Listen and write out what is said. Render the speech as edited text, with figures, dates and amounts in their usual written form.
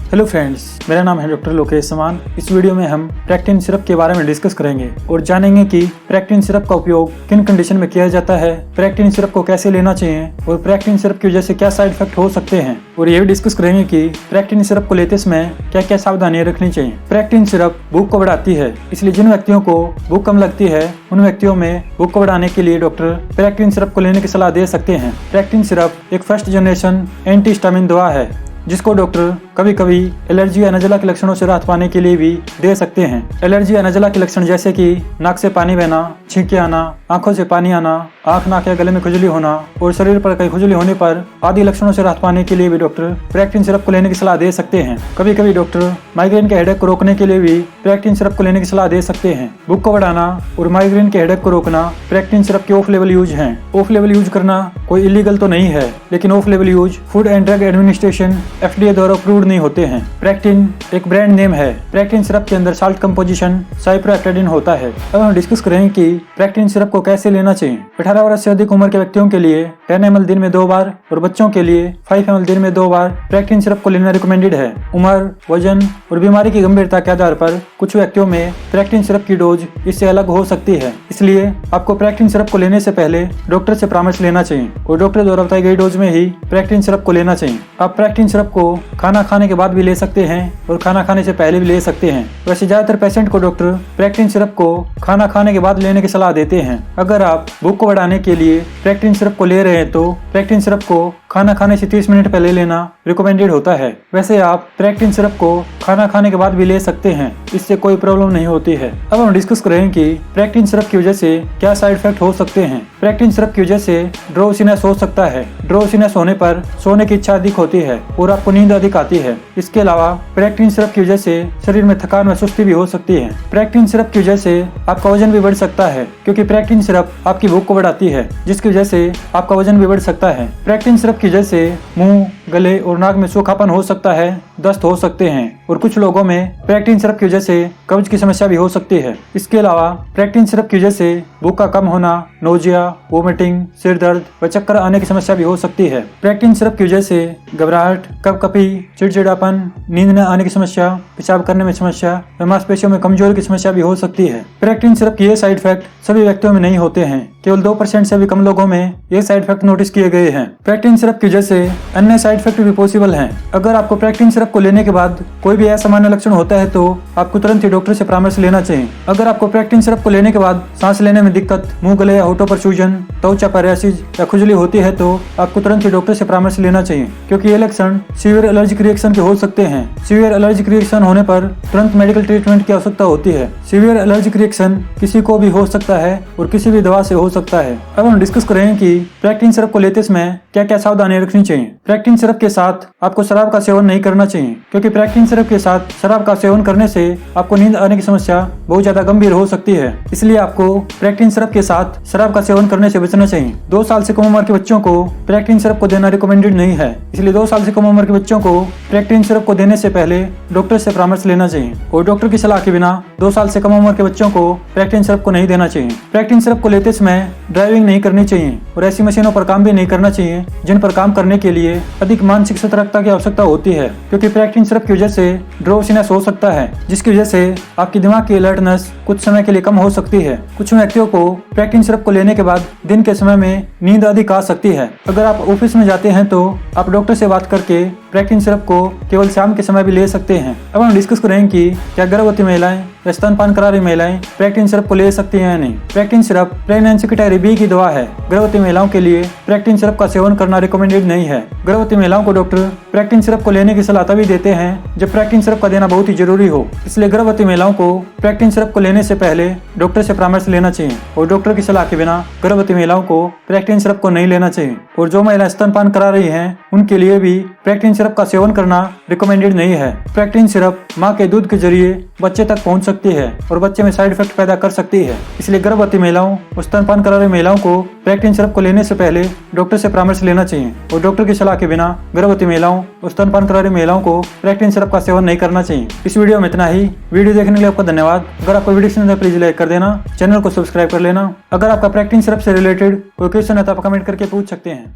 Hello friends, मेरा नाम है डॉक्टर लोकेश समान। इस वीडियो में हम प्रेक्टिन सिरप के बारे में डिस्कस करेंगे और जानेंगे कि प्रेक्टिन सिरप का उपयोग किन कंडीशन में किया जाता है, प्रेक्टिन सिरप को कैसे लेना चाहिए और प्रेक्टिन सिरप की वजह से क्या साइड इफेक्ट हो सकते हैं। और ये भी डिस्कस करेंगे कि प्रेक्टिन सिरप को लेते समय क्या क्या सावधानियां रखनी चाहिए। प्रेक्टिन सिरप भूख को बढ़ाती है, इसलिए जिन व्यक्तियों को भूख कम लगती है उन व्यक्तियों में भूख को बढ़ाने के लिए डॉक्टर प्रेक्टिन सिरप को लेने की सलाह दे सकते हैं। प्रेक्टिन सिरप एक फर्स्ट जनरेशन एंटीहिस्टामिन दवा है जिसको डॉक्टर कभी कभी एलर्जी या नज़ला के लक्षणों से राहत पाने के लिए भी दे सकते हैं। एलर्जी या नज़ला के लक्षण जैसे कि नाक से पानी बहना, छींके आना, आंखों से पानी आना, आंख नाक या गले में खुजली होना और शरीर पर कई खुजली होने पर आदि लक्षणों से राहत पाने के लिए भी डॉक्टर प्रेक्टिन सिरप को लेने की सलाह दे सकते हैं। कभी कभी डॉक्टर माइग्रेन के हेडेक को रोकने के लिए भी प्रेक्टिन सिरप को लेने की सलाह दे सकते हैं। भूख को बढ़ाना और माइग्रेन के हेडेक को रोकना प्रेक्टिन सिरप के ऑफ लेवल यूज हैं। ऑफ लेवल यूज करना कोई इलीगल तो नहीं है, लेकिन of level use food and drug administration FDA द्वारा अप्रूव्ड नहीं होते हैं। प्रेक्टिन एक ब्रांड नेम है। प्रेक्टिन सिरप के अंदर साल्ट कंपोजिशन साइप्रोहेप्टेडिन होता है। अब हम डिस्कस करेंगे कि प्रेक्टिन सिरप को कैसे लेना चाहिए। 18 वर्ष से अधिक उम्र के व्यक्तियों के लिए 10 ml दिन में 2 बार और बच्चों के लिए 5 ml दिन में 2 बार प्रेक्टिन सिरप को लेना रिकमेंडेड है। उम्र, वजन और बीमारी की गंभीरता के आधार पर कुछ व्यक्तियों में प्रेक्टिन सिरप की डोज इससे अलग हो सकती है, इसलिए आपको प्रेक्टिन सिरप को लेने से पहले डॉक्टर से परामर्श लेना चाहिए और डॉक्टर द्वारा बताई गई डोज में ही प्रेक्टिन सिरप को लेना चाहिए। आप प्रेक्टिन सिरप को खाना खाने के बाद भी ले सकते हैं और खाना खाने से पहले भी ले सकते हैं। वैसे ज्यादातर पेशेंट को डॉक्टर प्रेक्टिन सिरप को खाना खाने के बाद लेने की सलाह देते हैं। अगर आप भूख को बढ़ाने के लिए प्रेक्टिन सिरप को ले रहे हैं तो प्रेक्टिन सिरप को खाना खाने से 30 मिनट पहले लेना रिकमेंडेड होता है। वैसे आप प्रेक्टिन सिरप को खाना खाने के बाद भी ले सकते हैं, इससे कोई प्रॉब्लम नहीं होती है। अब हम डिस्कस करेंगे कि प्रेक्टिन सिरप की वजह से क्या साइड इफेक्ट हो सकते हैं। प्रेक्टिन सिरप की वजह से ड्रोसीनेस हो सकता है। ड्रोसीनेस होने पर सोने की इच्छा अधिक होती है और आपको नींद अधिक आती है। इसके अलावा प्रेक्टिन सिरप की वजह से शरीर में थकान व सुस्ती भी हो सकती है। प्रेक्टिन सिरप की वजह से आपका वजन भी बढ़ सकता है, क्योंकि प्रेक्टिन सिरप आपकी भूख को बढ़ाती है, जिसकी वजह से आपका वजन भी बढ़ सकता है। प्रेक्टिन सिरप की वजह से मुंह, गले और नाक में सूखापन हो सकता है, दस्त हो सकते हैं और कुछ लोगों में प्रेक्टिन सिरप की वजह से कब्ज की समस्या भी हो सकती है। इसके अलावा प्रेक्टिन सिरप की वजह से भूख का कम होना, नोजिया, वोमिटिंग, सिर दर्द व चक्कर आने की समस्या भी हो सकती है। प्रेक्टिन सिरप की वजह से घबराहट, कपकपी, चिड़चिड़ापन, नींद न आने की समस्या, पेशाब करने में समस्या व मांसपेशियों में कमजोरी की समस्या भी हो सकती है। प्रेक्टिन सिरप के ये साइड इफेक्ट सभी व्यक्तियों में नहीं होते हैं, केवल 2% से भी कम लोगों में ये साइड इफेक्ट नोटिस किए गए हैं। प्रेक्टिन सिरप की वजह से अन्य साइड इफेक्ट भी पॉसिबल हैं। अगर आपको प्रेक्टिन सिरप को लेने के बाद कोई भी असामान्य लक्षण होता है तो आपको तुरंत ही डॉक्टर से परामर्श लेना चाहिए। अगर आपको प्रेक्टिन सिरप को लेने के बाद सांस लेने में दिक्कत, मुंह, गले या होठों पर सूजन, त्वचा पर रैशेज या खुजली होती है तो आपको तुरंत ही डॉक्टर से परामर्श लेना चाहिए, क्योंकि ये लक्षण सीवियर एलर्जिक रिएक्शन के हो सकते हैं। सीवियर एलर्जिक रिएक्शन होने पर तुरंत मेडिकल ट्रीटमेंट की आवश्यकता होती है। सीवियर एलर्जिक रिएक्शन किसी को भी हो सकता है और किसी भी दवा से हो सकता है। अब हम डिस्कस करेंगे कि प्रेक्टिन सिरप को लेते समय क्या क्या सावधानियां रखनी चाहिए। प्रेक्टिन सिरप के साथ आपको शराब का सेवन नहीं करना चाहिए, क्योंकि प्रेक्टिन सिरप के साथ शराब का सेवन करने से आपको नींद आने की समस्या बहुत ज्यादा गंभीर हो सकती है। इसलिए आपको प्रेक्टिन सिरप के साथ शराब का सेवन करने से बचना चाहिए। 2 साल से कम उम्र के बच्चों को प्रेक्टिन सिरप को देना रिकमेंडेड नहीं है, इसलिए 2 साल से कम उम्र के बच्चों को प्रेक्टिन सिरप को देने से पहले डॉक्टर से परामर्श लेना चाहिए और डॉक्टर की सलाह के बिना 2 साल से कम उम्र के बच्चों को प्रेक्टिन सिरप को नहीं देना चाहिए। प्रेक्टिन सिरप को लेते समय ड्राइविंग नहीं करनी चाहिए और ऐसी मशीनों पर काम भी नहीं करना चाहिए जिन पर काम करने के लिए अधिक मानसिक सतर्कता की आवश्यकता होती है, क्योंकि प्रेक्टिन सिरप की वजह से ड्रोसीनेस हो सकता है, जिसकी वजह से आपकी दिमाग की अलर्टनेस कुछ समय के लिए कम हो सकती है। कुछ व्यक्तियों को प्रेक्टिन सिरप को लेने के बाद दिन के समय में नींद अधिक आ सकती है। अगर आप ऑफिस में जाते हैं तो आप डॉक्टर से बात करके प्रेक्टिन सिरप को केवल शाम के समय भी ले सकते हैं। अब हम डिस्कस करेंगे कि क्या गर्भवती महिलाएं या स्तनपान करा रही महिलाएं प्रेक्टिन सिरप को ले सकती हैं या नहीं। प्रेक्टिन सिरप प्रेगनेंसी कैटेगरी B की दवा है। गर्भवती महिलाओं के लिए प्रेक्टिन सिरप का सेवन करना रिकमेंडेड नहीं है। गर्भवती महिलाओं को डॉक्टर प्रेक्टिन सिरप को लेने की सलाह तभी देते हैं जब प्रेक्टिन सिरप का देना बहुत ही जरूरी हो। इसलिए गर्भवती महिलाओं को प्रेक्टिन सिरप को लेने से पहले डॉक्टर से परामर्श लेना चाहिए और डॉक्टर की सलाह के बिना गर्भवती महिलाओं को प्रेक्टिन सिरप को नहीं लेना चाहिए। और जो महिलाएं स्तनपान करा रही हैं उनके लिए भी प्रेक्टिन सिरप का सेवन करना रिकमेंडेड नहीं है। प्रेक्टिन सिरप मां के दूध के जरिए बच्चे तक पहुंच सकती है और बच्चे में साइड इफेक्ट पैदा कर सकती है। इसलिए गर्भवती महिलाओं और स्तनपान करा रही महिलाओं को प्रेक्टिन सिरप को लेने से पहले डॉक्टर से परामर्श लेना चाहिए और डॉक्टर की सलाह के बिना गर्भवती महिलाओं और स्तनपान करा रही महिलाओं को प्रेक्टिन सिरप का सेवन नहीं करना चाहिए। इस वीडियो में इतना ही। वीडियो देखने के लिए आपका धन्यवाद। अगर आपको वीडियो पसंद है प्लीज लाइक कर देना, चैनल को सब्सक्राइब कर लेना। अगर आपका प्रेक्टिन सिरप से रिलेटेड कोई क्वेश्चन है तो आप कमेंट करके पूछ सकते हैं।